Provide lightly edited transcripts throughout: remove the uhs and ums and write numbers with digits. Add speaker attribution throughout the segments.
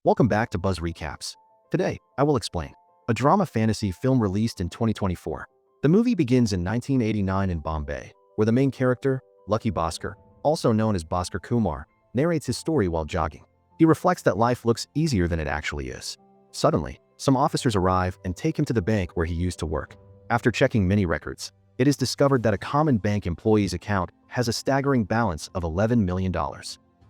Speaker 1: Welcome back to Buzz Recaps. Today, I will explain a drama fantasy film released in 2024. The movie begins in 1989 in Bombay, where the main character, Lucky Basker, also known as Bhaskar Kumar, narrates his story while jogging. He reflects that life looks easier than it actually is. Suddenly, some officers arrive and take him to the bank where he used to work. After checking many records, it is discovered that a common bank employee's account has a staggering balance of $11 million.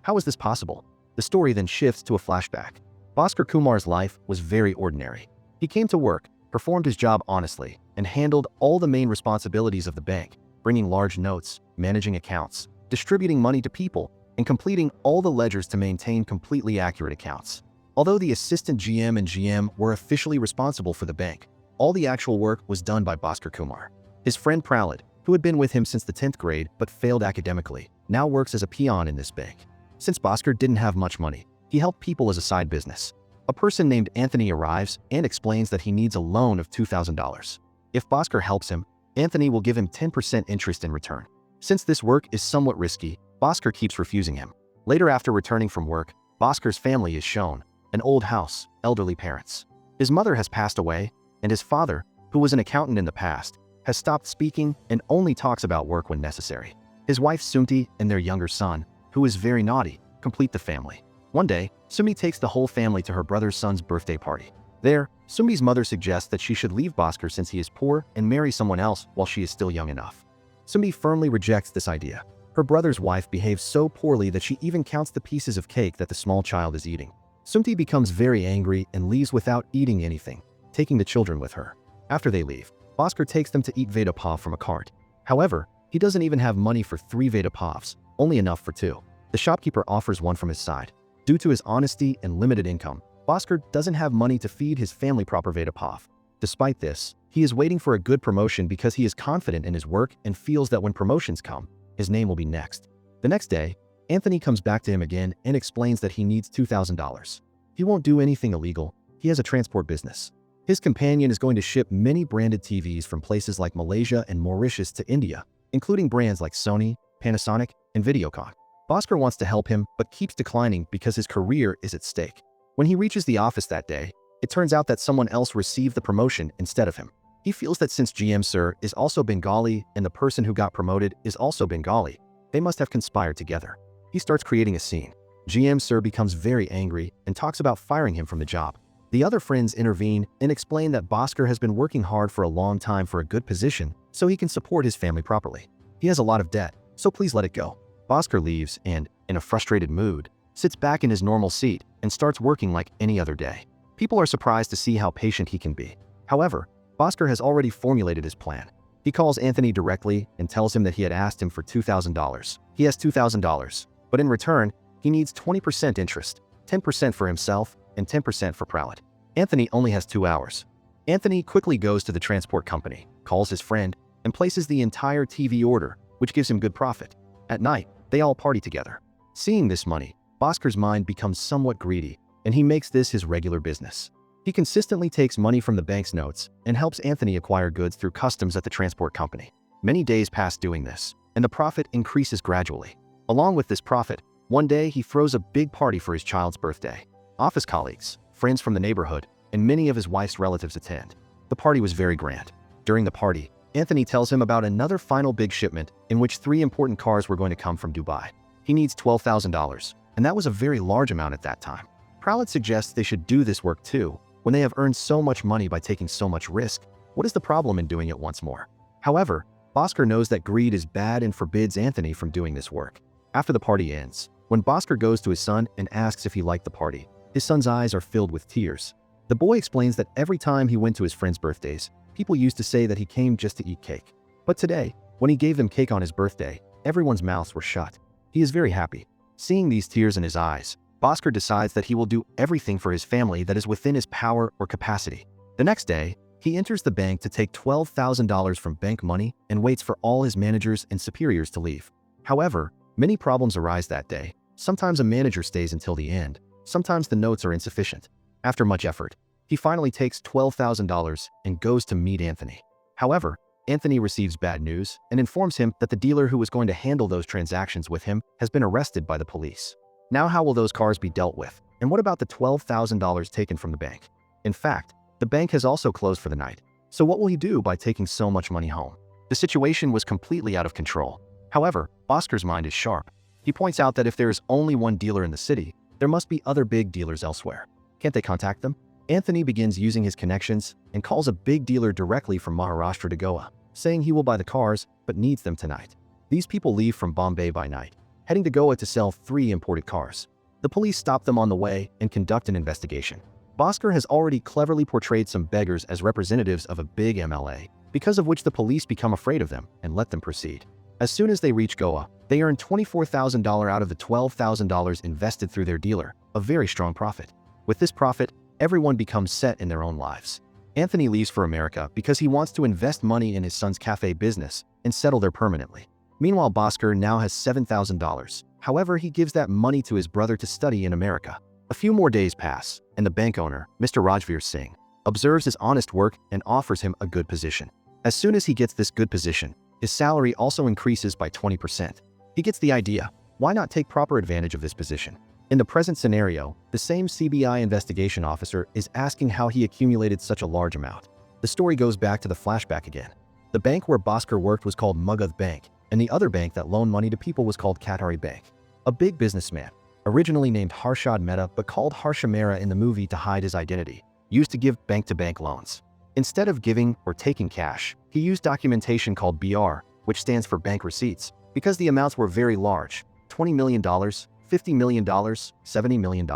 Speaker 1: How is this possible? The story then shifts to a flashback. Bhaskar Kumar's life was very ordinary. He came to work, performed his job honestly, and handled all the main responsibilities of the bank, bringing large notes, managing accounts, distributing money to people, and completing all the ledgers to maintain completely accurate accounts. Although the assistant GM and GM were officially responsible for the bank, all the actual work was done by Bhaskar Kumar. His friend Prahlad, who had been with him since the 10th grade but failed academically, now works as a peon in this bank. Since Bhaskar didn't have much money, he helped people as a side business. A person named Anthony arrives and explains that he needs a loan of $2,000. If Bhaskar helps him, Anthony will give him 10% interest in return. Since this work is somewhat risky, Bhaskar keeps refusing him. Later, after returning from work, Bhaskar's family is shown, an old house, elderly parents. His mother has passed away, and his father, who was an accountant in the past, has stopped speaking and only talks about work when necessary. His wife Sumti and their younger son, who is very naughty, complete the family. One day, Sumi takes the whole family to her brother's son's birthday party. There, Sumi's mother suggests that she should leave Bhaskar since he is poor and marry someone else while she is still young enough. Sumi firmly rejects this idea. Her brother's wife behaves so poorly that she even counts the pieces of cake that the small child is eating. Sumti becomes very angry and leaves without eating anything, taking the children with her. After they leave, Bhaskar takes them to eat Vada Pav from a cart. However, he doesn't even have money for 3 Vada Pavs, only enough for 2. The shopkeeper offers one from his side. Due to his honesty and limited income, Bhaskar doesn't have money to feed his family proper Vada Pav. Despite this, he is waiting for a good promotion because he is confident in his work and feels that when promotions come, his name will be next. The next day, Anthony comes back to him again and explains that he needs $2,000. He won't do anything illegal. He has a transport business. His companion is going to ship many branded TVs from places like Malaysia and Mauritius to India, including brands like Sony, Panasonic, and Videocon. Bhaskar wants to help him but keeps declining because his career is at stake. When he reaches the office that day, it turns out that someone else received the promotion instead of him. He feels that since GM Sir is also Bengali and the person who got promoted is also Bengali, they must have conspired together. He starts creating a scene. GM Sir becomes very angry and talks about firing him from the job. The other friends intervene and explain that Bhaskar has been working hard for a long time for a good position so he can support his family properly. He has a lot of debt, so please let it go. Bhaskar leaves and, in a frustrated mood, sits back in his normal seat and starts working like any other day. People are surprised to see how patient he can be. However, Bhaskar has already formulated his plan. He calls Anthony directly and tells him that he had asked him for $2,000. He has $2,000, but in return, he needs 20% interest, 10% for himself and 10% for Prahlad. Anthony only has 2 hours. Anthony quickly goes to the transport company, calls his friend, and places the entire TV order, which gives him good profit. At night, they all party together. Seeing this money, Bhaskar's mind becomes somewhat greedy, and he makes this his regular business. He consistently takes money from the bank's notes and helps Anthony acquire goods through customs at the transport company. Many days pass doing this, and the profit increases gradually. Along with this profit, one day he throws a big party for his child's birthday. Office colleagues, friends from the neighborhood, and many of his wife's relatives attend. The party was very grand. During the party, Anthony tells him about another final big shipment in which 3 important cars were going to come from Dubai. He needs $12,000, and that was a very large amount at that time. Prahlad suggests they should do this work too, when they have earned so much money by taking so much risk. What is the problem in doing it once more? However, Bhaskar knows that greed is bad and forbids Anthony from doing this work. After the party ends, when Bhaskar goes to his son and asks if he liked the party, his son's eyes are filled with tears. The boy explains that every time he went to his friends' birthdays, people used to say that he came just to eat cake. But today, when he gave them cake on his birthday, everyone's mouths were shut. He is very happy. Seeing these tears in his eyes, Bhaskar decides that he will do everything for his family that is within his power or capacity. The next day, he enters the bank to take $12,000 from bank money and waits for all his managers and superiors to leave. However, many problems arise that day. Sometimes a manager stays until the end. Sometimes the notes are insufficient. After much effort, he finally takes $12,000 and goes to meet Anthony. However, Anthony receives bad news and informs him that the dealer who was going to handle those transactions with him has been arrested by the police. Now how will those cars be dealt with? And what about the $12,000 taken from the bank? In fact, the bank has also closed for the night. So what will he do by taking so much money home? The situation was completely out of control. However, Basker's mind is sharp. He points out that if there is only one dealer in the city, there must be other big dealers elsewhere. Can't they contact them? Anthony begins using his connections and calls a big dealer directly from Maharashtra to Goa, saying he will buy the cars but needs them tonight. These people leave from Bombay by night, heading to Goa to sell 3 imported cars. The police stop them on the way and conduct an investigation. Basker has already cleverly portrayed some beggars as representatives of a big MLA, because of which the police become afraid of them and let them proceed. As soon as they reach Goa, they earn $24,000 out of the $12,000 invested through their dealer, a very strong profit. With this profit, everyone becomes set in their own lives. Anthony leaves for America because he wants to invest money in his son's cafe business and settle there permanently. Meanwhile, Basker now has $7,000. However, he gives that money to his brother to study in America. A few more days pass, and the bank owner, Mr. Rajveer Singh, observes his honest work and offers him a good position. As soon as he gets this good position, his salary also increases by 20%. He gets the idea, why not take proper advantage of this position? In the present scenario, the same CBI investigation officer is asking how he accumulated such a large amount. The story goes back to the flashback again. The bank where Basker worked was called Magad Bank, and the other bank that loaned money to people was called Qatari Bank. A big businessman, originally named Harshad Mehta but called Harsha Mehra in the movie to hide his identity, used to give bank-to-bank loans. Instead of giving or taking cash, he used documentation called BR, which stands for bank receipts, because the amounts were very large, $20 million, $50 million, $70 million.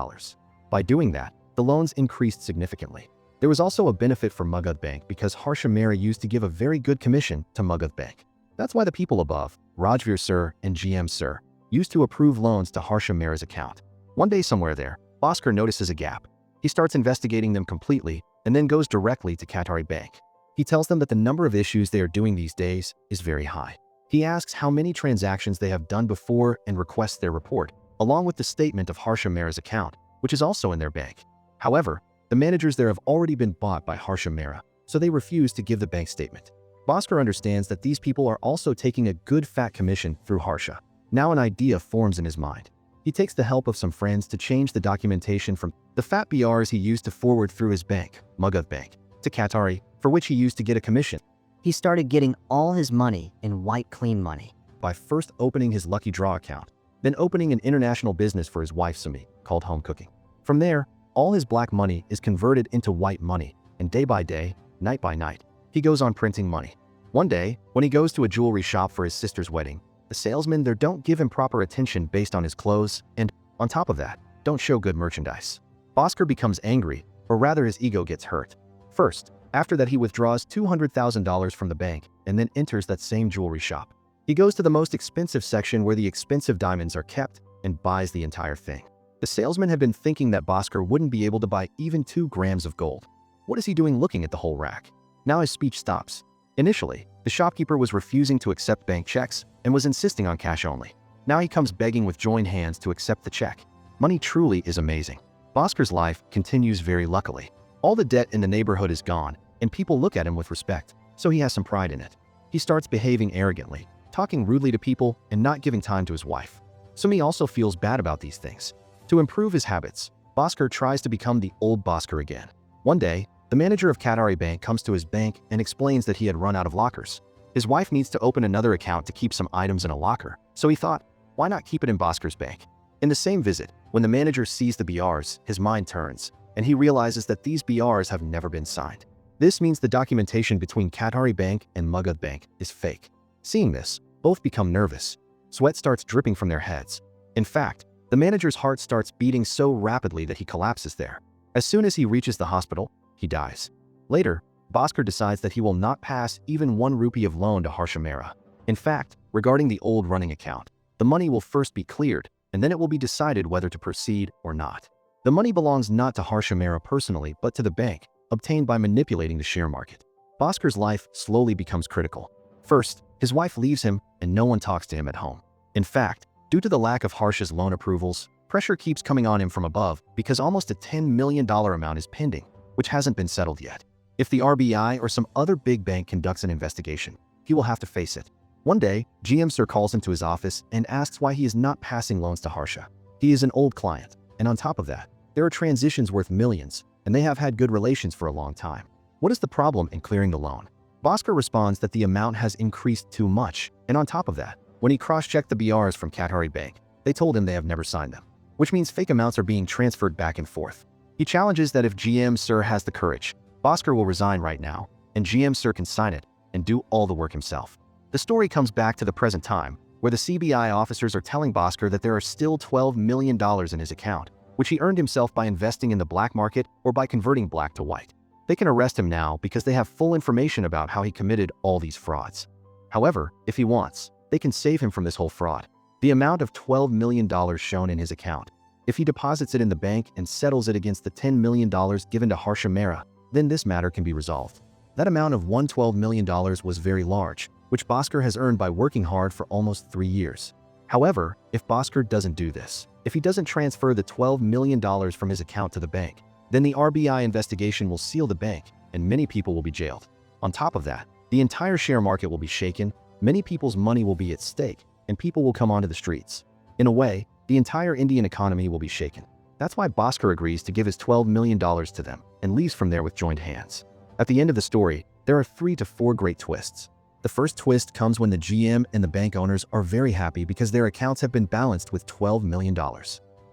Speaker 1: By doing that, the loans increased significantly. There was also a benefit for Magad Bank because Harsha Mehra used to give a very good commission to Magad Bank. That's why the people above, Rajveer Sir and GM Sir, used to approve loans to Harsha Mehra's account. One day somewhere there, Basker notices a gap. He starts investigating them completely and then goes directly to Qatari Bank. He tells them that the number of issues they are doing these days is very high. He asks how many transactions they have done before and requests their report, along with the statement of Harsha Mehra's account, which is also in their bank. However, the managers there have already been bought by Harsha Mehra, so they refuse to give the bank statement. Basker understands that these people are also taking a good fat commission through Harsha. Now an idea forms in his mind. He takes the help of some friends to change the documentation from the fat BRs he used to forward through his bank, Magad Bank, to Qatari, for which he used to get a commission.
Speaker 2: He started getting all his money in white clean money.
Speaker 1: By first opening his Lucky Draw account, then opening an international business for his wife Sumi, called Home Cooking. From there, all his black money is converted into white money, and day by day, night by night, he goes on printing money. One day, when he goes to a jewelry shop for his sister's wedding, the salesmen there don't give him proper attention based on his clothes and, on top of that, don't show good merchandise. Basker becomes angry, or rather his ego gets hurt. First, after that he withdraws $200,000 from the bank and then enters that same jewelry shop. He goes to the most expensive section where the expensive diamonds are kept and buys the entire thing. The salesman had been thinking that Basker wouldn't be able to buy even 2 grams of gold. What is he doing looking at the whole rack? Now his speech stops. Initially, the shopkeeper was refusing to accept bank checks and was insisting on cash only. Now he comes begging with joined hands to accept the check. Money truly is amazing. Basker's life continues very luckily. All the debt in the neighborhood is gone, and people look at him with respect, so he has some pride in it. He starts behaving arrogantly, talking rudely to people and not giving time to his wife. Sumi also feels bad about these things. To improve his habits, Basker tries to become the old Basker again. One day, the manager of Qatari Bank comes to his bank and explains that he had run out of lockers. His wife needs to open another account to keep some items in a locker, so he thought, why not keep it in Basker's bank? In the same visit, when the manager sees the BRs, his mind turns, and he realizes that these BRs have never been signed. This means the documentation between Qatari Bank and Magad Bank is fake. Seeing this, both become nervous. Sweat starts dripping from their heads. In fact, the manager's heart starts beating so rapidly that he collapses there. As soon as he reaches the hospital, he dies. Later, Basker decides that he will not pass even 1 rupee of loan to Harsha Mehra. In fact, regarding the old running account, the money will first be cleared, and then it will be decided whether to proceed or not. The money belongs not to Harsha Mehra personally, but to the bank, obtained by manipulating the share market. Basker's life slowly becomes critical. First, his wife leaves him, and no one talks to him at home. In fact, due to the lack of Harsha's loan approvals, pressure keeps coming on him from above because almost a $10 million amount is pending, which hasn't been settled yet. If the RBI or some other big bank conducts an investigation, he will have to face it. One day, GM Sir calls him to his office and asks why he is not passing loans to Harsha. He is an old client, and on top of that, There are transitions worth millions, and they have had good relations for a long time. What is the problem in clearing the loan? Basker responds that the amount has increased too much, and on top of that, when he cross-checked the BRs from Qatari Bank, they told him they have never signed them, which means fake amounts are being transferred back and forth. He challenges that if GM Sir has the courage, Basker will resign right now, and GM Sir can sign it and do all the work himself. The story comes back to the present time, where the CBI officers are telling Basker that there are still $12 million in his account, which he earned himself by investing in the black market or by converting black to white. They can arrest him now because they have full information about how he committed all these frauds. However, if he wants, they can save him from this whole fraud. The amount of $12 million shown in his account. If he deposits it in the bank and settles it against the $10 million given to Harsha Mehra, then this matter can be resolved. That amount of $12 million was very large, which Basker has earned by working hard for almost 3 years. However, if Basker doesn't do this, if he doesn't transfer the $12 million from his account to the bank, then the RBI investigation will seal the bank and many people will be jailed. On top of that, the entire share market will be shaken, many people's money will be at stake, and people will come onto the streets. In a way, the entire Indian economy will be shaken. That's why Basker agrees to give his $12 million to them and leaves from there with joined hands. At the end of the story, there are 3 to 4 great twists. The first twist comes when the GM and the bank owners are very happy because their accounts have been balanced with $12 million.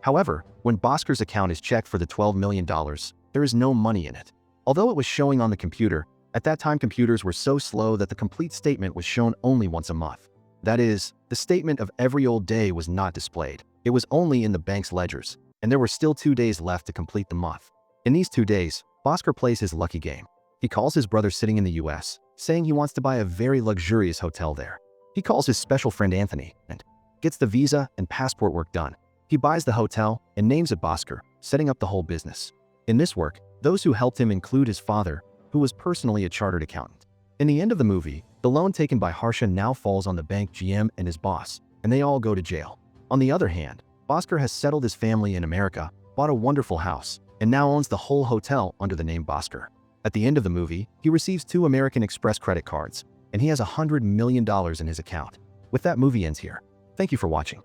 Speaker 1: However, when Basker's account is checked for the $12 million, there is no money in it. Although it was showing on the computer, at that time computers were so slow that the complete statement was shown only once a month. That is, the statement of every old day was not displayed. It was only in the bank's ledgers, and there were still 2 days left to complete the month. In these 2 days, Basker plays his lucky game. He calls his brother sitting in the US, saying he wants to buy a very luxurious hotel there. He calls his special friend Anthony and gets the visa and passport work done. He buys the hotel and names it Basker, setting up the whole business. In this work, those who helped him include his father, who was personally a chartered accountant. In the end of the movie, the loan taken by Harsha now falls on the bank GM and his boss, and they all go to jail. On the other hand, Basker has settled his family in America, bought a wonderful house, and now owns the whole hotel under the name Basker. At the end of the movie, he receives 2 American Express credit cards, and he has $100 million in his account. With that, movie ends here. Thank you for watching.